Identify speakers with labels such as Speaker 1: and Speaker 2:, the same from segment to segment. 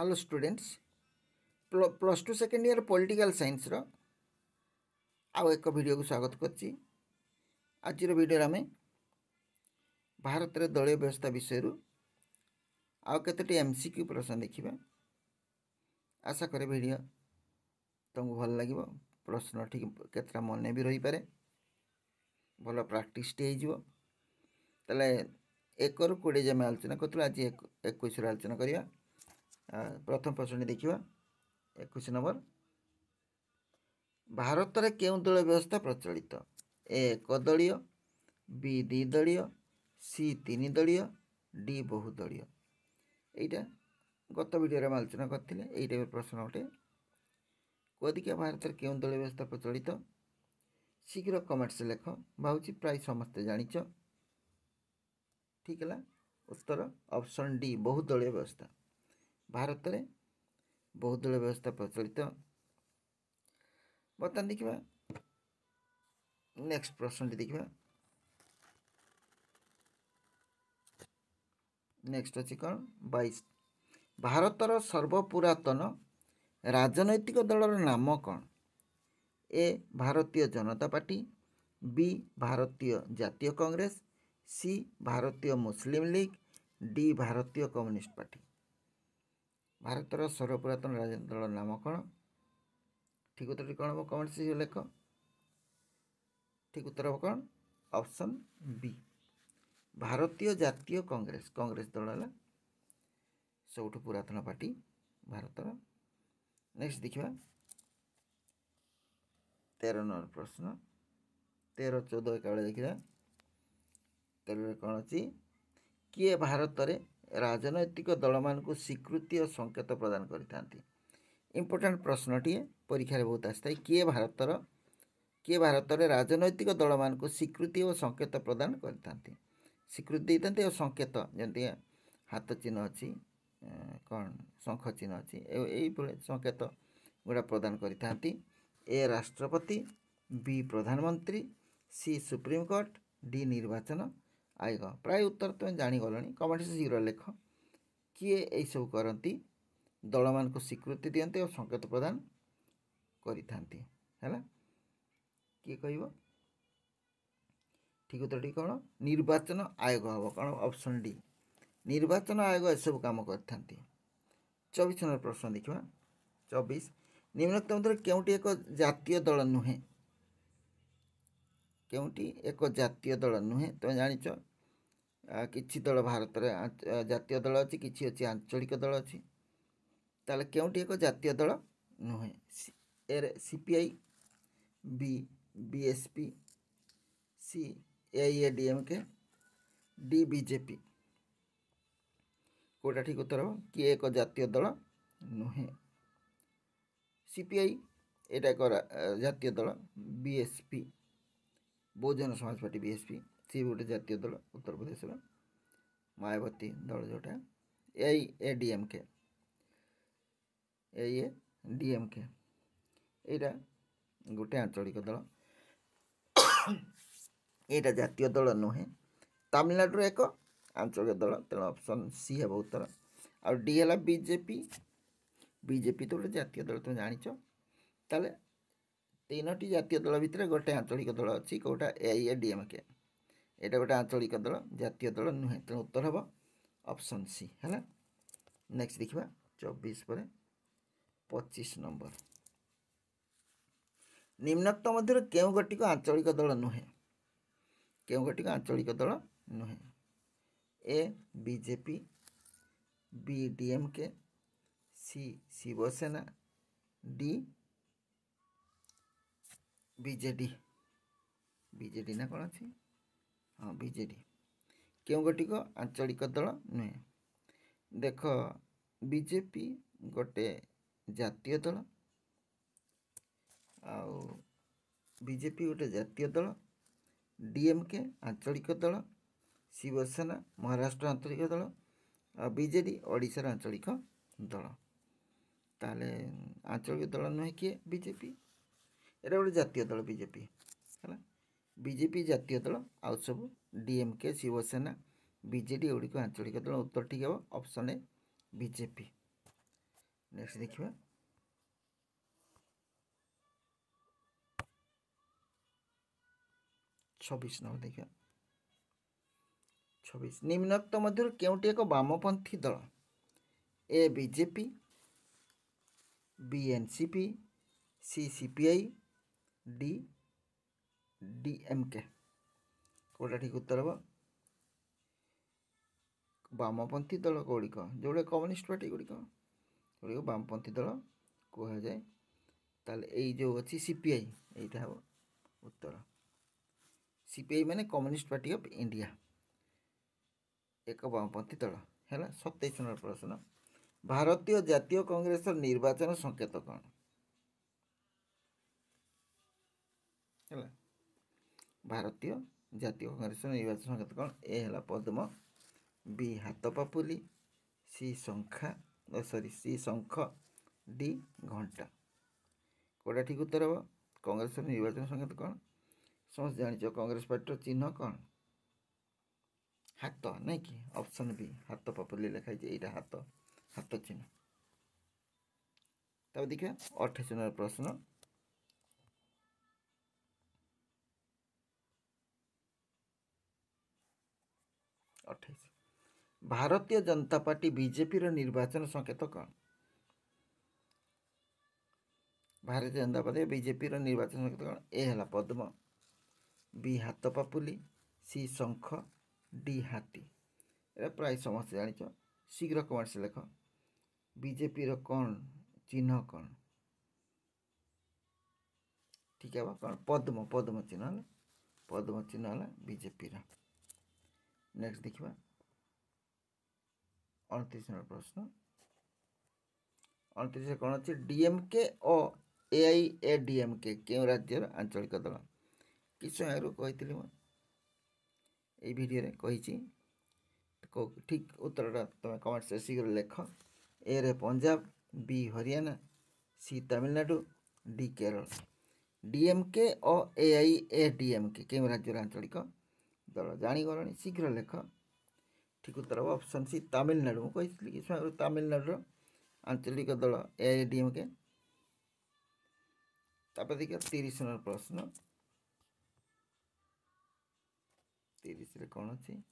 Speaker 1: Hello students plus two second year political science रो आउ एक वीडियो को स्वागत करछि। आज वीडियो आम भारत रे दलीय व्यवस्था विषय आउ केतोटी एमसीक्यू प्रश्न देखिबा। आशा करे वीडियो तुमको भल लगिबो। प्रश्न ठीक केतरा मन भी रही पारे, भल प्रैक्टिस टे हो तले 1 ରୁ 20 जमे आलोचना करथुला। आज 21 रो आलोचना करिया। प्रथम प्रश्न देखिबा 21 नंबर। भारत रे केउ दलीय व्यवस्था प्रचलित? ए एकदलीय, बी द्विदलीय, सी 3 दलीय, डी बहुदलीय। एटा गत वीडियो रे आलोचना करथिले। एई टाइप प्रश्न उठे कोदिके भारत रे केउ दलीय व्यवस्था प्रचलित? शीघ्र कमेंट से लेख। भाउची प्राय समस्त जानिच। ठीक है, उत्तर ऑप्शन डी बहुदलीय व्यवस्था। भारत रे बहुदलीय व्यवस्था प्रचलित। बर्तमान देखिबा नेक्स्ट प्रश्न देखिबा। नेक्स्ट अछि कोन 22। भारतर सर्वपुरातन राजनैतिक दलर नाम कोन? ए भारतीय जनता पार्टी, बी भारतीय जातीय कांग्रेस, सी भारतीय मुस्लिम लीग, डी भारतीय कम्युनिस्ट पार्टी। भारतर सर्वपुरातन राजनैतिक दलर नाम कोन? ठीक उत्तर कौन हम कमेंट से लेख। ठीक उत्तर हम कौन? ऑप्शन बी भारतीय जातीय कांग्रेस। कांग्रेस दल है सबुठ पुरातन पार्टी भारतर। नेक्स्ट देखिबा 13 नंबर प्रश्न। 13, 14 एक देखिए 13 कौन अच्छी किए भारत रे राजनैतिक दल मान को स्वीकृति और संकेत प्रदान करते? इम्पोर्टेंट प्रश्नटी परीक्षा रे बहुत आसता है। किए भारत रे राजनैतिक दल मान को स्वीकृति और संकेत प्रदान करते? स्वीकृति देते और संकेत जमी हाथ चिन्ह अच्छी कौन शंख चिन्ह अच्छी ये संकेत गुड़ा प्रदान करते? ए राष्ट्रपति, बी प्रधानमंत्री, सी सुप्रीमकोर्ट, डी निर्वाचन आयोग। प्राय उत्तर तुम जानीगल। कमेंट से शीघ्र लेख किए यही सब करती दल मान को स्वीकृति दियंते और संकेत प्रदान करिथांती है किए कह? ठीक उत्तर कौन? निर्वाचन आयोग हम कौन? ऑप्शन डी निर्वाचन आयोग एसबू कम करथांती। 24 नंबर प्रश्न देखा 24। निम्नलिखित मध्य केउटी एक जातीय दल नुहे? केउटी एक जातीय दल नुहे? तुम जानिच किछि दल भारत रे जातीय दल अच्छी, किछि अच्छी आंचलिक दल अच्छी। ताले केउटी एक जातीय दल नुहे? ए सीपीआई, बी बीएसपी, सी एआईएडीएमके, डी बीजेपी। कोटा ठीक उत्तर हो कि एक जातीय दल नुहे? सीपीआई एटा एक जातीय दल, BSP Bahujan Samaj party BSP सी गोटे जातीय दल उत्तर प्रदेश मायावती दल जोटा। एआईएडीएमके एटा गोटे आंचलिक दल, एटा जातीय दल नुहे। तमिलनाडु एक आंचलिक दल, तेणु ऑप्शन सी है उत्तर। आ डी है बीजेपी। बीजेपी तो गोटे जातीय दल तुम जानिच। ताले 3टी जातीय दल भितर गोटे आंचलिक दल अच्छी कौटा? एआईएडीएमके। एटा गोटे आंचलिक दल, जातीय दल नुहे, तेणु उत्तर हम ऑप्शन सी है। नेक्स्ट देखिबा 24 पर 25 नंबर। निम्नलिखित मध्य केउ गोटिक आंचलिक दल नुहे? केउ गोटिक आंचलिक दल नुहे? ए बीजेपी, बी डीएमके, सी शिवसेना, डी बीजेडी। बीजेडी ना कौन अच्छी? हाँ बीजेडी। केउ गोटिक आंचलिक दल नुहे? देख बीजेपी गोटे जातीय दल, बीजेपी गोटे जातीय दल, डीएमके आंचलिक दल, शिवसेना महाराष्ट्र आंचलिक दल, बीजेडी ओडिशार आंचलिक दल। ताले आंचलिक दल नुहे किए? बीजेपी। एटा गोटे जातीय दल बीजेपी है। बीजेपी जातीय दल, आउ सब डीएमके शिवसेना बीजेडी एगुड़ी आंचलिक दल। उत्तर ठीक है ऑप्शन ए बीजेपी। नेक्स्ट देखिए 26 नंबर देखिए 26 निम्नोक्त मध्य केउटी एक वामपंथी दल ए बीजेपी बी एनसीपी सी सीपीआई डी डीएमके कौटा ठीक उत्तर हम वामपंथी दल गुड़िक जो कम्युनिस्ट पार्टी गुड़िक वामपंथी दल कह जाए ताल जो अच्छी सीपीआई यहीटा हम उत्तर सीपीआई माने कम्युनिस्ट पार्टी ऑफ इंडिया एक वामपंथी दल है 27 नंबर प्रश्न भारतीय जातीय कांग्रेस निर्वाचन संकेत कौन है भारतीय जातीय कांग्रेस निर्वाचन संकेत कौन ए है पद्म बी हाथ पापुली सी शंखा सी शंख डी घंटा कौटा ठीक उत्तर हम कांग्रेस निर्वाचन संकेत कौन समस्त जानिच कांग्रेस पार्टी चिन्ह कौन हाथ नहीं कि ऑप्शन बी हाथ पापुली लिखाई यहाँ हाथ हाथ चिन्ह तब देखिए 28 नंबर प्रश्न भारतीय जनता पार्टी बीजेपी निर्वाचन संकेत कौन भारतीय जनता पार्टी बीजेपी निर्वाचन संकेत कौन ए है पद्म बी हाथ पापुली सी शंख डी हाथी ये प्राय समस्त जानिच शीघ्र कमेंट्स लेख बीजेपी कौन चिन्ह कौन ठीक है कौन पद्म पद्म चिन्ह है बीजेपी नेक्स्ट देखा 29 नंबर प्रश्न 29 कौन अच्छे डीएमके और एआईएडीएमके क्यों राज्यर आंचलिक दल कि समय आगु कही ये भिडियो कही ठीक उत्तरटा तुम कमेंट से शीघ्र लेख ए रे पंजाब बी हरियाणा सी तमिलनाडु डी केरल डीएमके और एआईएडीएमके क्यों राज्यर आंचलिक दल जागल शीघ्र लेख ठीक उत्तर हम ऑप्शन सी तमिलनाडु मुझे कि समय तमिलनाडु आंचलिक दल एआईएडीएमके तापर देखिए 30 नंबर प्रश्न 30 कौन अच्छी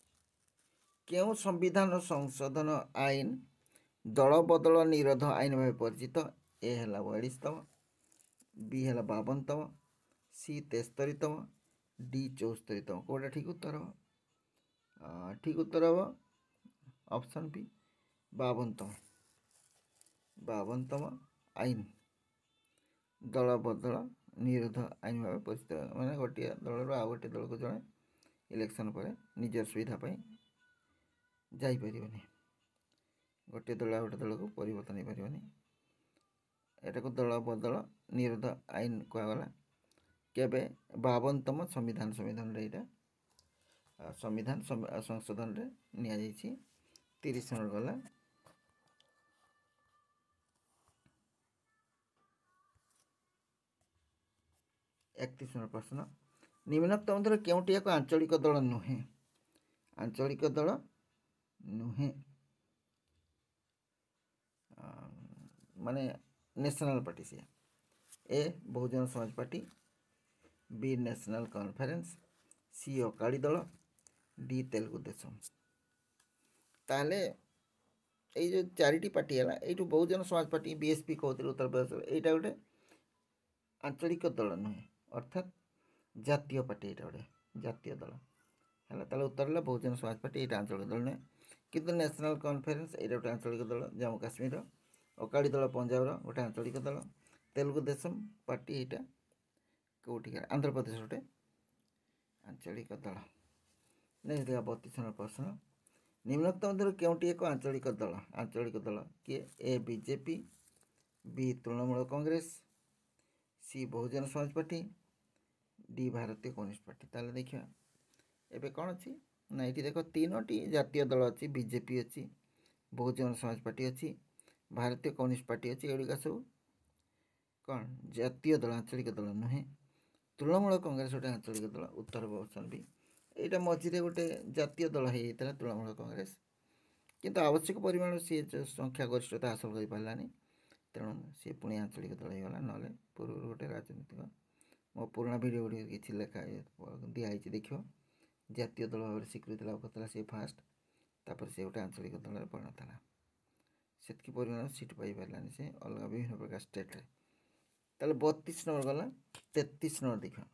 Speaker 1: क्यों संविधान संशोधन आईन दल बदल निरोध आईन भाव परिचित ए है 42तम बी है 52तम सी 73तम डी 74तम कौटा ठीक उत्तर हम ठीक उत्तर हम ऑप्शन बी 52तम आईन दल बदल निरोध आईन भाव परिचित मैंने गोटे दल आ गए दल को जड़े इलेक्शन पर निजर सुविधापी जापर गोटे दल आ गए दल को परिवर्तन हो पारनि एटा को दल बदल निरोध आईन कहगला केबे 52तम संविधान संविधान संशोधन रे निया जाइछि 30 नंबर गला 31 नंबर प्रश्न निम्नोक्त मध्य केउटी एक आंचलिक दल नुहे आंचलिक दल नुहे माने नेशनल पार्टी से ए Bahujan Samaj party B national conference सी अकाली दल डी तेलुगु देशम ताले ये जो चारिटी पार्टी है you Bahujan Samaj party BSP कहते उत्तर प्रदेश यहाँ गोटे आंचलिक दल नुहे अर्थात जातीय पार्टी यहाँ गोटे जातीय दल है ताले उत्तर है बहुजन समाज पार्टी यहाँ आंचलिक दल नुहे किंतु नेशनल कॉन्फ्रेंस यहाँ गोटे आंचलिक दल जम्मू काश्मीर अकाली दल पंजाब गोटे आंचलिक दल तेलुगु देशम पार्टी यहाँ कौटी आंध्र प्रदेश गोटे आंचलिक दल नहीं देखा 32 नंबर प्रश्न निम्नोक्त मध्य केउटी एक आंचलिक दल किए ए बीजेपी बी तृणमूल कांग्रेस सी बहुजन समाज पार्टी डी भारतीय कम्युनिस्ट पार्टी ताले देखिए एबे कौन अच्छी ना ये देख 3टी जातीय दल अच्छी बीजेपी अच्छी बहुजन समाज पार्टी अच्छी भारतीय कम्युनिस्ट पार्टी अच्छी एगुड़ा सब कौन जातीय दल आंचलिक दल नुहे तृणमूल कांग्रेस गोटे आंचलिक दल उत्तर ऑप्शन बी यहाँ मझे गोटे जातीय दल होता तृणमूल कांग्रेस किंतु आवश्यक परिमाण सी संख्या गरिष्ठता हासिल कर पारानी तेणु सी पुणी आंचलिक दल होगा ना पूर्व गोटे राजनीतिक मो पुराणा भिडियो गुड़ी किसी लेखा दिखाई देख जातीय दल भाव स्वीकृति लाभ करता सी फास्ट तापर से गोटे आंचलिक दल परिणत है से परिमाण सीट पाई पारानी से अलग विभिन्न प्रकार स्टेट ताले 32 नंबर गला 33 नंबर देखा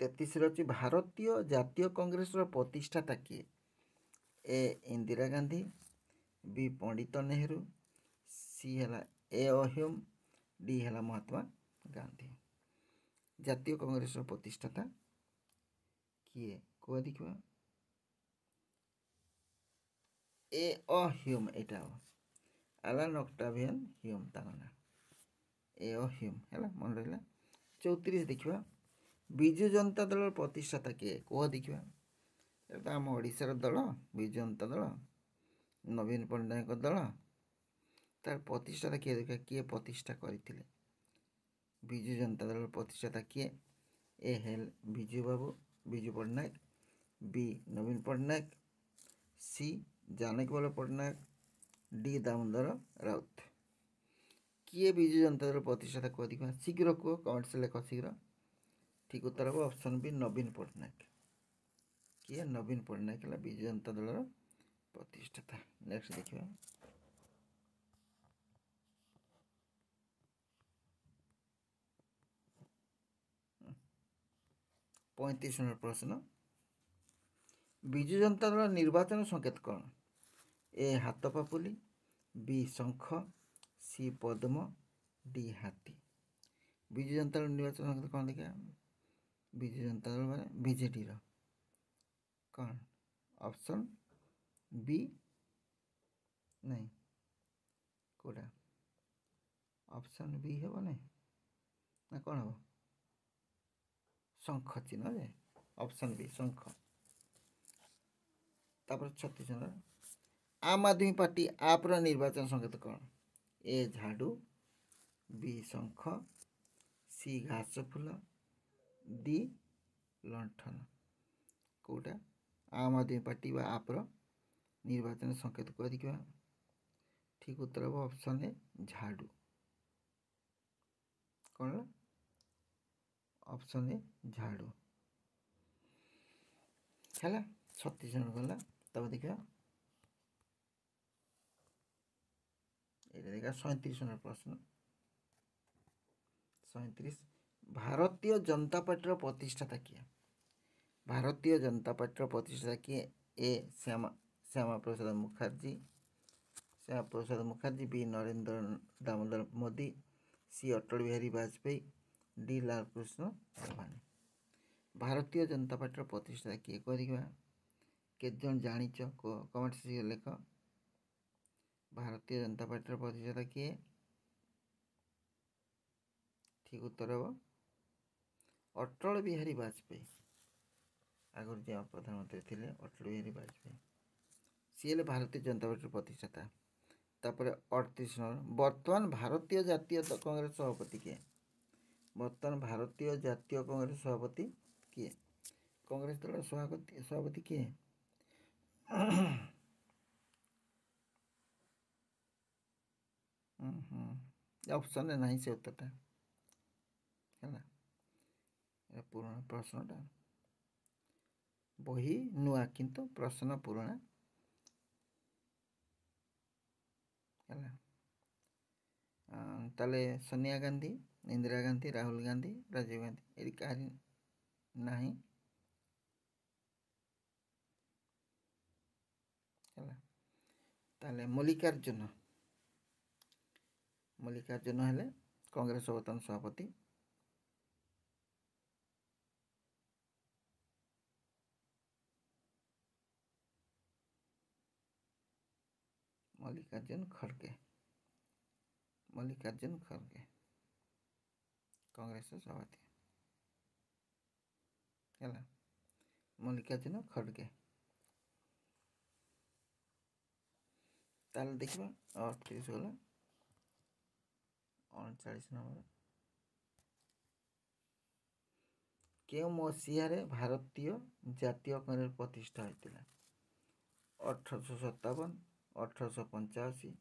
Speaker 1: 33 अच्छी भारतीय जातीय कांग्रेस प्रतिष्ठाता किए ए इंदिरा गांधी बी पंडित नेहरू सी है ए अह्युम डी है महात्मा गांधी जातीय कांग्रेस प्रतिष्ठाता किए को देखा ए अह्युम एटा एलान ऑक्टावियन ह्यूम ताना ए ह्यूम है मन रहा 34 देखा विजु जनता दल प्रतिष्ठाता किए कह देखा ये आम ओडार दल विजु जनता दल नवीन पट्टनायक दल तार प्रतिष्ठाता किए देखा किए प्रतिष्ठा करते विजु जनता दल प्रतिष्ठाता किए ए हेल विजु बाबू विजु पट्टनायक बी नवीन पट्टनायक सी जानकी बल्लभ पट्टनायक डी दामोदर राउत किए विजु जनता दल प्रतिष्ठाता कह देखा शीघ्र कह कमेंट से लेख शीघ्र ठीक उत्तर हम ऑप्शन बी नवीन पट्टनायक किए नवीन पट्टनायक है विजु जनता दल प्रतिष्ठाता नेक्स्ट देखिए 35 नंबर प्रश्न विजु जनता दल निर्वाचन संकेत कौन ए हाथ पापुली बी शंख सी पद्म डी हाथी विजु जनता दल निर्वाचन संकेत कौन देखा विजु जनता दल माने बीजेडी कौन ऑप्शन बी नहीं कोटा ऑप्शन बी हे नहीं ना कौन हम शंख चिन्ह जे ऑप्शन बी शंख तापर 36 नंबर आम आदमी पार्टी आप्र निर्वाचन संकेत कौन ए झाड़ू बी शंख सी घास फूल डी लंठन कोटा आम आदमी पार्टी व आप्र निर्वाचन संकेत को देखा ठीक उत्तर हम ऑप्शन ए झाड़ू कौन ऑप्शन ए झाड़ू है 36 नंबर गला तब देखा ये देखा 37 नंबर प्रश्न 37 भारतीय जनता पार्टी प्रतिष्ठाता किए भारतीय जनता पार्टी प्रतिष्ठाता किए ए श्यामा प्रसाद मुखर्जी बी नरेंद्र दामोदर मोदी सी अटल बिहारी वाजपेयी डी लालकृष्ण अडवाणी भारतीय जनता पार्टी प्रतिष्ठाता किए कह देखा केतजन जानिच कमेंट से लेख भारतीय जनता पार्टी प्रतिष्ठाता किए ठीक उत्तर हम अटल बिहारी वाजपेयी आगुरी जो प्रधानमंत्री थे अटल बिहारी वाजपेयी सी हेल्ले भारतीय जनता पार्टी प्रतिष्ठाता तापर 38 नंबर वर्तमान भारतीय जातीय कांग्रेस सभापति किए वर्तमान भारतीय जातीय कांग्रेस सभापति किए कांग्रेस दल सभापति किए ऑप्शन नहीं से उत्तरटा है पुराना प्रश्नटा बही नुआ किंतु प्रश्न पुराना है ताले सोनिया गांधी इंदिरा गांधी राहुल गांधी राजीव गांधी ये कहानी नहीं है ताले मल्लिकार्जुन हेले कांग्रेस वर्तमान सभापति मल्लिकार्जुन खड़गे कांग्रेस सभापति है मल्लिकार्जुन खड़गे ताल देखा 38 गला 39 नंबर के मसीह भारतीय जातीय कांग्रेस प्रतिष्ठा होता 1857 1885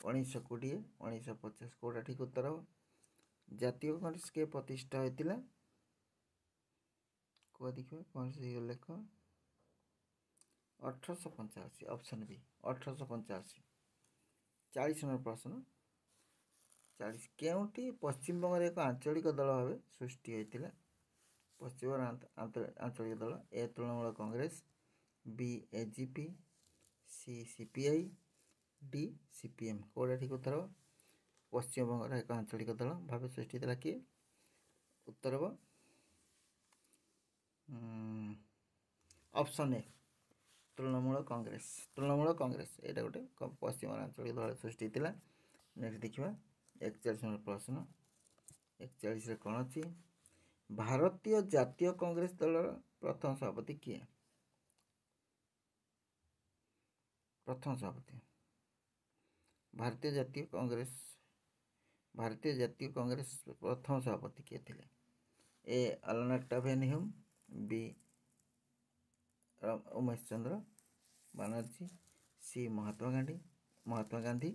Speaker 1: 1920 1950 କୋଉଟା ଠିକ୍ ଉତ୍ତର ହେବ? ଜାତୀୟ କଂଗ୍ରେସ କିଏ ପ୍ରତିଷ୍ଠା ହୋଇଥିଲା? କୁହ ଦେଖିବା କ'ଣ ସେ ଲେଖ। 1885 ଅପସନ୍ ବି 1885। 40 ନମ୍ବର ପ୍ରଶ୍ନ 40 କେଉଁଠି ପଶ୍ଚିମବଙ୍ଗରେ ଏକ ଆଞ୍ଚଳିକ ଦଳ ଭାବେ ସୃଷ୍ଟି ହୋଇଥିଲା? ପଶ୍ଚିମବଙ୍ଗ ଆଞ୍ଚଳିକ ଦଳ A Trinamool Congress, B AGP, C CPI, D CPM. କେଉଁଟା ଠିକ୍ ଉତ୍ତର ହେବ? ପଶ୍ଚିମବଙ୍ଗର ଏକ ଆଞ୍ଚଳିକ ଦଳ ଭାବେ ସୃଷ୍ଟି ହୋଇଥିଲା କିଏ? ଉତ୍ତର ହେବ ଅପସନ୍ ଏ ତୃଣମୂଳ କଂଗ୍ରେସ। ତୃଣମୂଳ କଂଗ୍ରେସ ଏଇଟା ଗୋଟେ ପଶ୍ଚିମବଙ୍ଗ ଆଞ୍ଚଳିକ ଦଳ ସୃଷ୍ଟି ହୋଇଥିଲା। ନେକ୍ସଟ ଦେଖିବା 41 ନମ୍ବର ପ୍ରଶ୍ନ। 41ରେ କ'ଣ ଅଛି? ଭାରତୀୟ ଜାତୀୟ କଂଗ୍ରେସ ଦଳର ପ୍ରଥମ ସଭାପତି କିଏ? ପ୍ରଥମ ସଭାପତି ଭାରତୀୟ ଜାତୀୟ କଂଗ୍ରେସ ପ୍ରଥମ ସଭାପତି କିଏ ଥିଲେ? ଏ ଆଲନାଟ୍ଟା ଭେନହୁମ୍, ବି ଉମେଶ ଚନ୍ଦ୍ର ବାନାର୍ଜୀ, ସି ମହାତ୍ମା ଗାନ୍ଧୀ,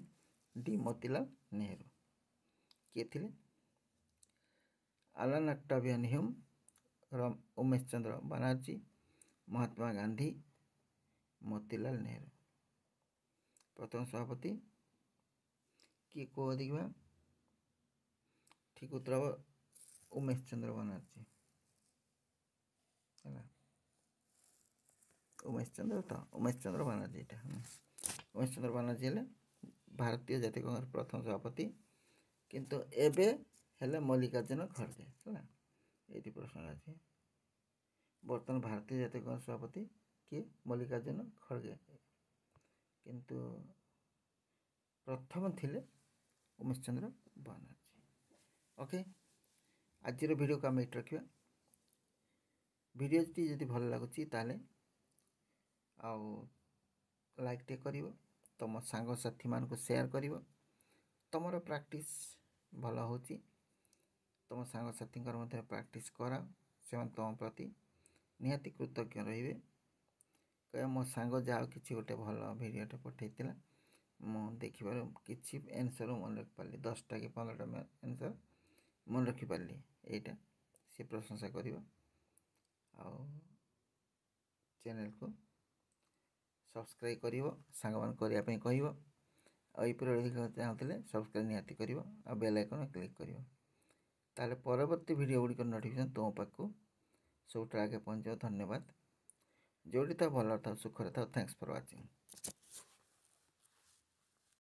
Speaker 1: ଡି ମୋତିଲାଲ ନେହେରୁ। କିଏ ଥିଲେ? ଆଲନାଟ୍ଟା ଭେନହୁମ୍, ଉମେଶ ଚନ୍ଦ୍ର ବାନାର୍ଜୀ, ମହାତ୍ମା ଗାନ୍ଧୀ, ମୋତିଲାଲ ନେହେରୁ। ପ୍ରଥମ ସଭାପତି କିଏ କୁହ ଦେଖିବା? ଠିକ୍ ଉତ୍ତର ହେବ ଉମେଶ ଚନ୍ଦ୍ର ବାନାର୍ଜୀ ହେଲା। ଉମେଶ ଚନ୍ଦ୍ର ବାନାର୍ଜୀ ଏଇଟା ଉମେଶ ଚନ୍ଦ୍ର ବାନାର୍ଜୀ ହେଲେ ଭାରତୀୟ ଜାତୀୟ କଂଗ୍ରେସ ପ୍ରଥମ ସଭାପତି। କିନ୍ତୁ ଏବେ ହେଲେ ମଲ୍ଲିକାର୍ଜୁନ ଖଡ଼ଗେ ହେଲା। ଏଇଠି ପ୍ରଶ୍ନ ଅଛି ବର୍ତ୍ତମାନ ଭାରତୀୟ ଜାତୀୟ କଂଗ୍ରେସ ସଭାପତି କିଏ? ମଲ୍ଲିକାର୍ଜୁନ ଖଡ଼ଗେ। କିନ୍ତୁ ପ୍ରଥମ ଥିଲେ ଉମେଶ ଚନ୍ଦ୍ର ବାନାର୍ଜୀ। ଓକେ, ଆଜିର ଭିଡ଼ିଓକୁ ଆମେ ଏଇଠି ରଖିବା। ଭିଡ଼ିଓଟି ଯଦି ଭଲ ଲାଗୁଛି ତାହେଲେ ଆଉ ଲାଇକ୍ଟେ କରିବ, ତୁମ ସାଙ୍ଗସାଥିମାନଙ୍କୁ ସେୟାର କରିବ। ତୁମର ପ୍ରାକ୍ଟିସ୍ ଭଲ ହେଉଛି, ତୁମ ସାଙ୍ଗସାଥିଙ୍କର ମଧ୍ୟ ପ୍ରାକ୍ଟିସ୍ କରାଅ। ସେମାନେ ତୁମ ପ୍ରତି ନିହାତି କୃତଜ୍ଞ ରହିବେ। କହିବା ମୋ ସାଙ୍ଗ ଯାହା କିଛି ଗୋଟେ ଭଲ ଭିଡ଼ିଓଟେ ପଠାଇଥିଲା, ମୁଁ ଦେଖିବାରୁ କିଛି ଆନ୍ସର୍ ମନେ ରଖିପାରିଲି, 10ଟା କି 15ଟା ଆନ୍ସର୍ ମନେ ରଖିପାରିଲି। ଏଇଟା ସେ ପ୍ରଶଂସା କରିବ। ଆଉ ଚ୍ୟାନେଲକୁ ସବସ୍କ୍ରାଇବ୍ କରିବ, ସାଙ୍ଗମାନଙ୍କୁ କରିବା ପାଇଁ କହିବ। ଆଉ ଏହିପରି ଦେଖିବାକୁ ଚାହୁଁଥିଲେ ସବସ୍କ୍ରାଇବ୍ ନିହାତି କରିବ, ଆଉ ବେଲ୍ ଆଇକନ୍ କ୍ଲିକ୍ କରିବ। ତାହେଲେ ପରବର୍ତ୍ତୀ ଭିଡ଼ିଓ ଗୁଡ଼ିକର ନୋଟିଫିକେସନ୍ ତୁମ ପାଖକୁ ସବୁଠାରୁ ଆଗେ ପହଞ୍ଚିବ। ଧନ୍ୟବାଦ। ଯେଉଁଠି ଥାଉ ଭଲରେ ଥାଉ, ସୁଖରେ ଥାଉ। Thanks for watching.